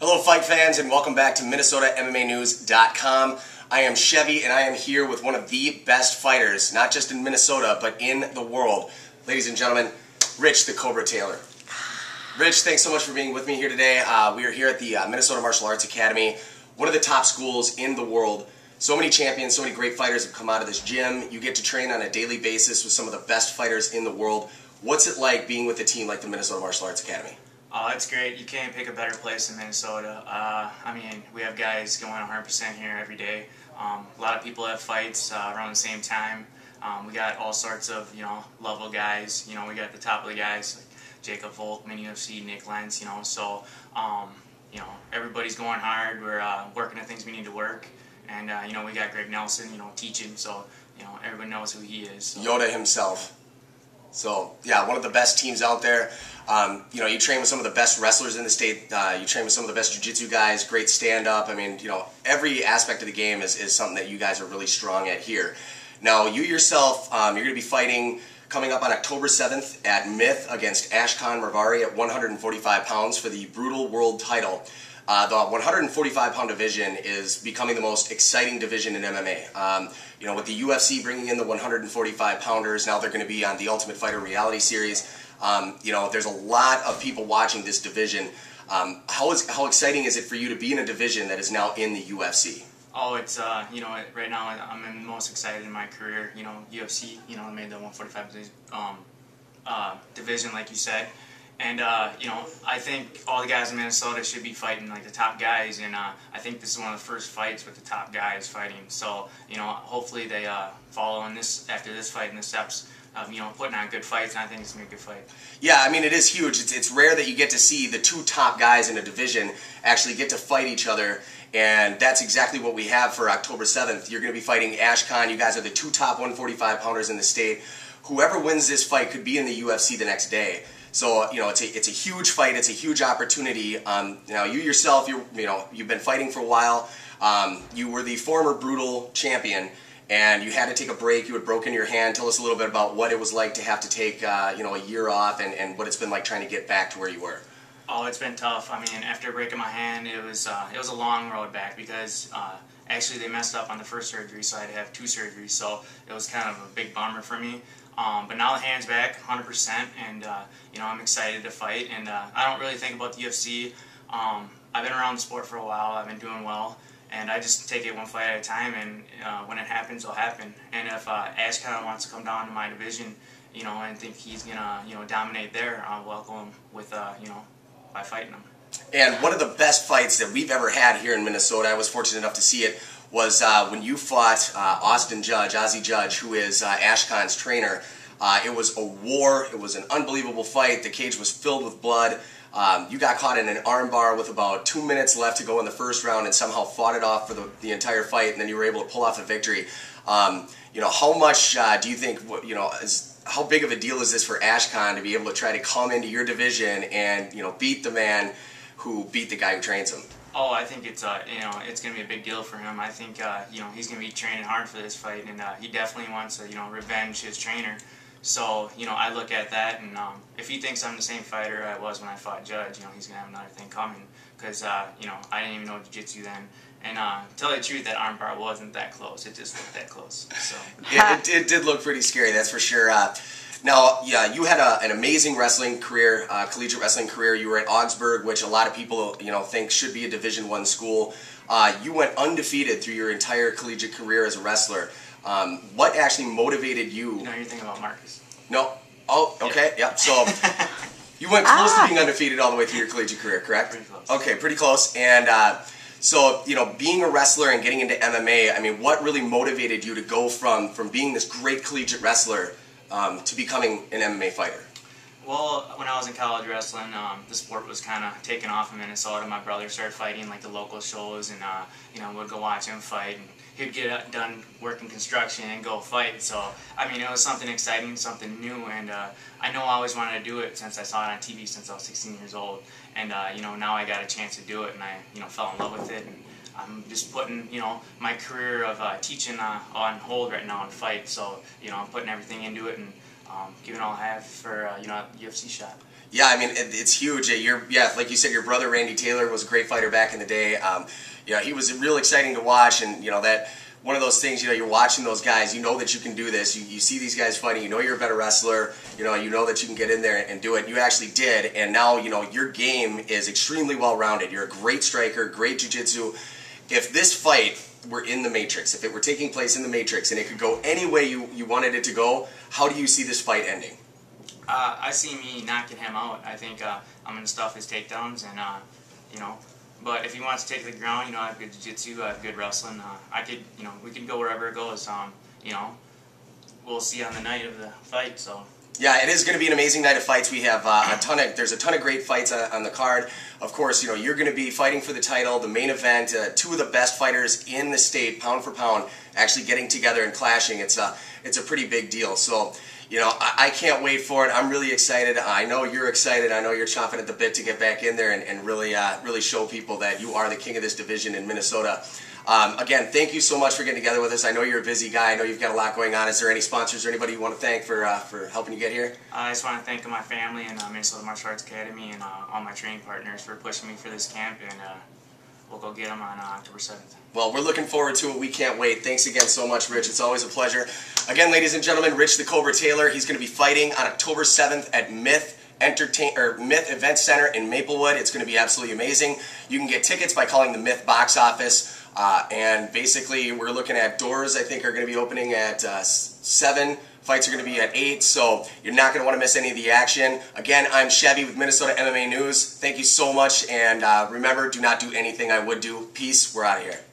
Hello fight fans and welcome back to MNMMANEWS.com. I am Chevy and I am here with one of the best fighters, not just in Minnesota, but in the world. Ladies and gentlemen, Rich the Cobra Taylor. Rich, thanks so much for being with me here today. We are here at the Minnesota Martial Arts Academy, one of the top schools in the world. So many champions, so many great fighters have come out of this gym. You get to train on a daily basis with some of the best fighters in the world. What's it like being with a team like the Minnesota Martial Arts Academy? Oh, it's great. You can't pick a better place in Minnesota. I mean, we have guys going 100% here every day. A lot of people have fights around the same time. We got all sorts of, level guys. We got the top of the guys like Jacob Volkman, UFC, Nick Lentz, so, everybody's going hard. We're working the things we need to work. And, we got Greg Nelson, teaching, so, everyone knows who he is. So. Yoda himself. So, yeah, one of the best teams out there. You train with some of the best wrestlers in the state. You train with some of the best jiu-jitsu guys, great stand-up. I mean, every aspect of the game is something that you guys are really strong at here. Now, you yourself, you're going to be fighting coming up on October 7th at Myth against Ashkan Marvari at 145 pounds for the Brutal World title. The 145-pound division is becoming the most exciting division in MMA. With the UFC bringing in the 145-pounders, now they're going to be on the Ultimate Fighter reality series. There's a lot of people watching this division. How exciting is it for you to be in a division that is now in the UFC? Oh, it's, right now I'm the most excited in my career. UFC, I made the 145 division, like you said. And, I think all the guys in Minnesota should be fighting like the top guys, and I think this is one of the first fights with the top guys fighting. So, hopefully they follow in this, after this fight in the steps of, putting on good fights, and I think it's going to be a good fight. Yeah, I mean, it is huge. It's rare that you get to see the two top guys in a division actually get to fight each other, and that's exactly what we have for October 7th. You're going to be fighting Ashkan. You guys are the two top 145-pounders in the state. Whoever wins this fight could be in the UFC the next day. So, it's a huge fight. It's a huge opportunity. Now, you yourself, you've been fighting for a while. You were the former Brutal champion, and you had to take a break. You had broken your hand. Tell us a little bit about what it was like to have to take, a year off, and what it's been like trying to get back to where you were. Oh, it's been tough. I mean, after breaking my hand, it was a long road back because actually they messed up on the first surgery, so I had to have two surgeries. So it was kind of a big bummer for me. But now the hand's back 100%, and I'm excited to fight. And I don't really think about the UFC. I've been around the sport for a while. I've been doing well, and I just take it one fight at a time. And when it happens, it'll happen. And if Ashkan wants to come down to my division, and think he's gonna dominate there, I'll welcome him with by fighting him. And one of the best fights that we've ever had here in Minnesota, I was fortunate enough to see it, was when you fought Ozzy Judge, who is Ashkan's trainer. It was a war. It was an unbelievable fight. The cage was filled with blood. You got caught in an armbar with about 2 minutes left to go in the first round and somehow fought it off for the entire fight, and then you were able to pull off a victory. How much do you think, how big of a deal is this for Ashkan to be able to try to come into your division and, beat the man who beat the guy who trains him? Oh, I think it's it's going to be a big deal for him. I think he's going to be training hard for this fight, and he definitely wants to revenge his trainer. So I look at that, and if he thinks I'm the same fighter I was when I fought Judge, he's going to have another thing coming, because I didn't even know jiu-jitsu then. And to tell you the truth, that armbar wasn't that close. It just looked that close. So it did look pretty scary, that's for sure. Now, yeah, you had an amazing wrestling career, collegiate wrestling career. You were at Augsburg, which a lot of people, think should be a Division I school. You went undefeated through your entire collegiate career as a wrestler. What actually motivated you? No, you're thinking about Marcus. No. Oh, okay. Yeah. So you went close to being undefeated all the way through your collegiate career, correct? Pretty close. Okay, pretty close. And so, being a wrestler and getting into MMA, I mean, what really motivated you to go from being this great collegiate wrestler to becoming an MMA fighter? Well, when I was in college wrestling, the sport was kind of taking off in Minnesota. My brother started fighting like the local shows, and we'd go watch him fight, and he'd get done working construction and go fight. So I mean, it was something exciting, something new, and I know I always wanted to do it since I saw it on TV since I was 16 years old, and now I got a chance to do it, and I fell in love with it. And I'm just putting, my career of teaching on hold right now and fight. So, I'm putting everything into it and giving all I have for, UFC shot. Yeah, I mean, it's huge. Yeah, like you said, your brother Randy Taylor was a great fighter back in the day. Yeah, he was real exciting to watch, and that one of those things. You're watching those guys. You know that you can do this. You see these guys fighting. You know you're a better wrestler. You know that you can get in there and do it. You actually did, and now your game is extremely well rounded. You're a great striker, great jiu-jitsu. If this fight were in the Matrix, if it were taking place in the Matrix, and it could go any way you wanted it to go, how do you see this fight ending? I see me knocking him out. I think I'm going to stuff his takedowns, and but if he wants to take the ground, I have good jiu-jitsu, I have good wrestling. We can go wherever it goes. We'll see on the night of the fight. So. Yeah, it is going to be an amazing night of fights. We have there's a ton of great fights on the card. Of course, you're going to be fighting for the title, the main event. Two of the best fighters in the state, pound for pound, actually getting together and clashing. It's a pretty big deal. So. I can't wait for it. I'm really excited. I know you're excited. I know you're chomping at the bit to get back in there and really show people that you are the king of this division in Minnesota. Again, thank you so much for getting together with us. I know you're a busy guy. I know you've got a lot going on. Is there any sponsors or anybody you want to thank for helping you get here? I just want to thank my family and Minnesota Martial Arts Academy and all my training partners for pushing me for this camp, and we'll go get them on October 7th. Well, we're looking forward to it. We can't wait. Thanks again so much, Rich. It's always a pleasure. Again, ladies and gentlemen, Rich the Cobra Taylor. He's going to be fighting on October 7th at Myth Event Center in Maplewood. It's going to be absolutely amazing. You can get tickets by calling the Myth box office. And basically, we're looking at doors, I think, are going to be opening at 7. Fights are going to be at 8, so you're not going to want to miss any of the action. Again, I'm Chevy with Minnesota MMA News. Thank you so much, and remember, do not do anything I would do. Peace. We're out of here.